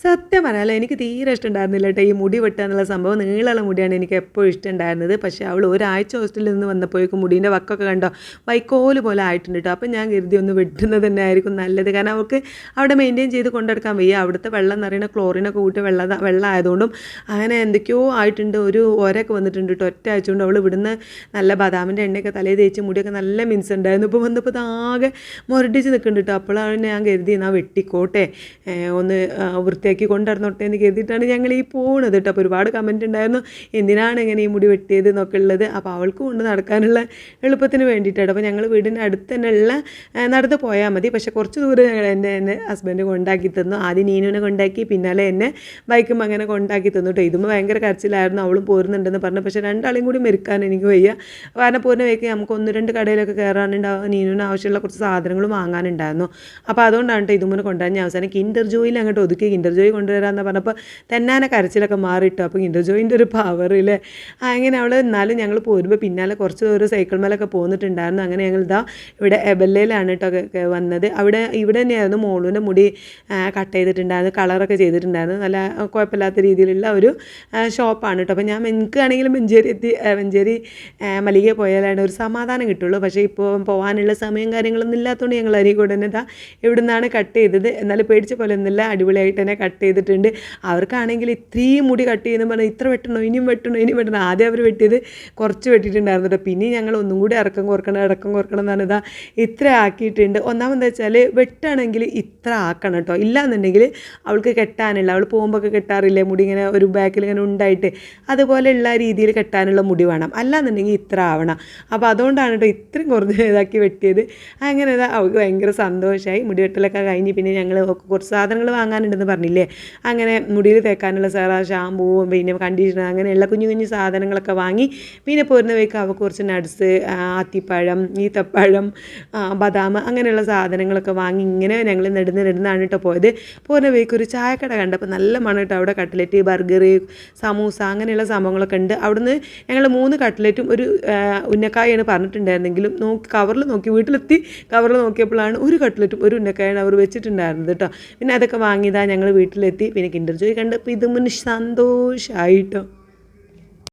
സത്യം പറയാലോ എനിക്ക് തീരെ ഇഷ്ടമുണ്ടായിരുന്നില്ല കേട്ടോ ഈ മുടി വെട്ടുക എന്നുള്ള സംഭവം. നീളമുള്ള മുടിയാണ് എനിക്ക് എപ്പോഴും ഇഷ്ടമുണ്ടായിരുന്നത്. പക്ഷേ അവൾ ഒരാഴ്ച ഹോസ്റ്റലിൽ നിന്ന് വന്നപ്പോഴേക്കും മുടീൻ്റെ വക്കൊക്കെ കണ്ടോ വൈക്കോല് പോലെ ആയിട്ടുണ്ട് കേട്ടോ. അപ്പം ഞാൻ കരുതി ഒന്ന് വെട്ടുന്നത് തന്നെ ആയിരിക്കും നല്ലത്. കാരണം അവൾക്ക് അവിടെ മെയിൻറ്റെയിൻ ചെയ്ത് കൊണ്ടെടുക്കാൻ വയ്യ. അവിടുത്തെ വെള്ളം നിറയുന്ന ക്ലോറിനൊക്കെ കൂട്ടി വെള്ളം ആയതുകൊണ്ടും അങ്ങനെ എന്തൊക്കെയോ ആയിട്ടുണ്ട്. ഒരു ഒരൊക്കെ വന്നിട്ടുണ്ട് കേട്ടോ. ഒറ്റ ആഴ്ച കൊണ്ട് അവൾ ഇവിടുന്ന് നല്ല ബദാമിൻ്റെ എണ്ണയൊക്കെ തലയിൽ തേച്ച് മുടിയൊക്കെ നല്ല മിനുസുണ്ടായിരുന്നു. ഇപ്പോൾ വന്നപ്പോൾ ആകെ മുരടിച്ച് നിൽക്കുന്നുണ്ട് കേട്ടോ. അപ്പോഴാണ് ഞാൻ കരുതി എന്നാൽ വെട്ടിക്കോട്ടെ ഒന്ന് വൃത്തിയാക്കി കൊണ്ടുവരണോട്ടെ എന്ന് കരുതിയിട്ടാണ് ഞങ്ങൾ ഈ പോകുന്നത് കേട്ടോ. അപ്പോൾ ഒരുപാട് കമൻറ്റ് ഉണ്ടായിരുന്നു എന്തിനാണ് ഇങ്ങനെ ഈ മുടി വെട്ടിയത് എന്നൊക്കെ ഉള്ളത്. അപ്പോൾ അവൾക്ക് കൊണ്ട് നടക്കാനുള്ള എളുപ്പത്തിന് വേണ്ടിയിട്ടാണ്. അപ്പോൾ ഞങ്ങൾ വീടിൻ്റെ അടുത്ത് തന്നെ ഉള്ള നടന്ന് പോയാൽ മതി. പക്ഷേ കുറച്ച് ദൂരം ഞങ്ങൾ എൻ്റെ ഹസ്ബൻഡ് കൊണ്ടാക്കി തന്നു. ആദ്യം നീനുവിനെ കൊണ്ടാക്കി പിന്നാലെ എന്നെ ബൈക്കും അങ്ങനെ കൊണ്ടാക്കി തന്നു കേട്ടോ. ഇതുമ്പോൾ ഭയങ്കര കരച്ചിലായിരുന്നു. അവളും പോരുന്നുണ്ടെന്ന് പറഞ്ഞു. പക്ഷേ രണ്ടാളെയും കൂടി മെരുക്കാൻ എനിക്ക് വയ്യ. കാരണം പോരുന്ന വയ്ക്ക് നമുക്ക് 1-2 കടയിലൊക്കെ കയറാനുണ്ടാവും. നീനുവിന് ആവശ്യമുള്ള കുറച്ച് സാധനങ്ങൾ വാങ്ങാനുണ്ടായിരുന്നു. അപ്പോൾ അതുകൊണ്ടാണ് കേട്ടോ ഇതുപോലെ കൊണ്ടുവരാൻ ഞാൻ അവസാനം കിൻഡർ ജോയിൽ അങ്ങോട്ട് ഒതുക്കി കിൻഡർ ജോയ് കൊണ്ടുവരാമെന്ന് പറഞ്ഞപ്പോൾ തെന്നാനെ കരച്ചിലൊക്കെ മാറിയിട്ടു. അപ്പോൾ കിൻഡർ ജോയിൻ്റെ ഒരു പവറില്ലേ അങ്ങനെ അവൾ. എന്നാലും ഞങ്ങൾ പോരുമ്പോൾ പിന്നാലെ കുറച്ച് ദൂരം സൈക്കിൾ മേലൊക്കെ പോന്നിട്ടുണ്ടായിരുന്നു. അങ്ങനെ ഞങ്ങൾ ഇവിടെ എബല്ലയിലാണ് കേട്ടോ വന്നത്. ഇവിടെ തന്നെയായിരുന്നു മോളൂൻ്റെ മുടി കട്ട് ചെയ്തിട്ടുണ്ടായിരുന്നു, കളറൊക്കെ ചെയ്തിട്ടുണ്ടായിരുന്നു. നല്ല കുഴപ്പമില്ലാത്ത രീതിയിലുള്ള ഒരു ഷോപ്പാണ് കേട്ടോ. അപ്പോൾ എനിക്കാണെങ്കിലും മഞ്ചേരി മല്ലിക പോയാലാണ് ഒരു സമാധാനം കിട്ടുള്ളൂ. പക്ഷേ ഇപ്പോൾ പോകാനുള്ള സമയം കാര്യങ്ങളൊന്നും ഇല്ലാത്തതുകൊണ്ട് ഞങ്ങൾ അരീക്കോട് തന്നെ ഇവിടെ നിന്നാണ് കട്ട് ചെയ്തത്. എന്നാലും പേടിച്ച പോലെ ഒന്നുമില്ല, അടിപൊളിയായിട്ട് തന്നെ കട്ട് ചെയ്തിട്ടുണ്ട്. അവർക്കാണെങ്കിൽ ഇത്രയും മുടി കട്ട് ചെയ്യുന്ന പറഞ്ഞാൽ ഇത്ര വെട്ടണോ ഇനിയും വെട്ടണം. ആദ്യം അവർ വെട്ടിയത് കുറച്ച് വെട്ടിയിട്ടുണ്ടായിരുന്നു കേട്ടോ. പിന്നെ ഞങ്ങൾ ഒന്നും കൂടി ഇറക്കം കുറക്കണം എന്നാണ് ഇത്ര ആക്കിയിട്ടുണ്ട്. ഒന്നാമെന്താ വെച്ചാൽ വെട്ടാണെങ്കിൽ ഇത്ര ആക്കണം കേട്ടോ. ഇല്ലാന്നുണ്ടെങ്കിൽ അവൾക്ക് കെട്ടാനുള്ള, അവൾ പോകുമ്പോൾ കെട്ടാറില്ലേ മുടി ഇങ്ങനെ ഒരു ബാക്കിൽ ഇങ്ങനെ ഉണ്ടായിട്ട്, അതുപോലെയുള്ള രീതിയിൽ കെട്ടാനുള്ള മുടി വേണം. അല്ലാന്നുണ്ടെങ്കിൽ ഇത്ര ആവണം. അപ്പോൾ അതുകൊണ്ടാണ് കേട്ടോ ഇത്രയും കുറച്ച് ഇതാക്കി വെട്ടിയത്. അങ്ങനെ അവൾക്ക് ഭയങ്കര സന്തോഷമായി. മുടി വെട്ടലൊക്കെ കഴിഞ്ഞ് പിന്നെ ഞങ്ങൾ കുറച്ച് സാധനങ്ങൾ വാങ്ങാനുണ്ടെന്ന് പറഞ്ഞില്ലേ, അങ്ങനെ മുടിയിൽ തേക്കാനുള്ള ഷാമ്പൂവും പിന്നെ കണ്ടീഷണർ അങ്ങനെയുള്ള കുഞ്ഞു കുഞ്ഞു സാധനങ്ങളൊക്കെ വാങ്ങി. പിന്നെ പോരുന്ന വയ്ക്ക് അവൾക്ക് കുറച്ച് നട്ട്സ്, അത്തിപ്പഴം, ഈത്തപ്പഴം, ബദാം അങ്ങനെയുള്ള സാധനങ്ങളൊക്കെ വാങ്ങി ഇങ്ങനെ ഞങ്ങൾ നെടുന്നാണ് കേട്ടോ പോയത്. പോരുന്ന വയ്ക്ക് ഒരു ചായക്കട കണ്ടപ്പോൾ നല്ല മണം കേട്ടോ. അവിടെ കട്ട്ലറ്റ്, ബർഗർ, സമൂസ അങ്ങനെയുള്ള സംഭവങ്ങളൊക്കെ ഉണ്ട്. അവിടുന്ന് ഞങ്ങൾ 3 കട്ട്ലറ്റും ഒരു ഉന്നക്കായാണ് പറഞ്ഞിട്ടുണ്ടായിരുന്നെങ്കിലും കവറിൽ നോക്കി വീട്ടിലെത്തി കവറിൽ നോക്കിയപ്പോഴാണ് ഒരു കട്ട്ലറ്റും ഒരു ഉന്നക്കായാണ് അവർ വെച്ചിട്ടുണ്ടായിരുന്നത് കേട്ടോ. പിന്നെ അതൊക്കെ വാങ്ങിയതാണ് ഞങ്ങൾ വീട്ടിലെത്തി. പിന്നെ കിൻഡർ ജോയ് കണ്ടപ്പോൾ ഇത് മുന്നേ സന്തോഷമായിട്ടോ.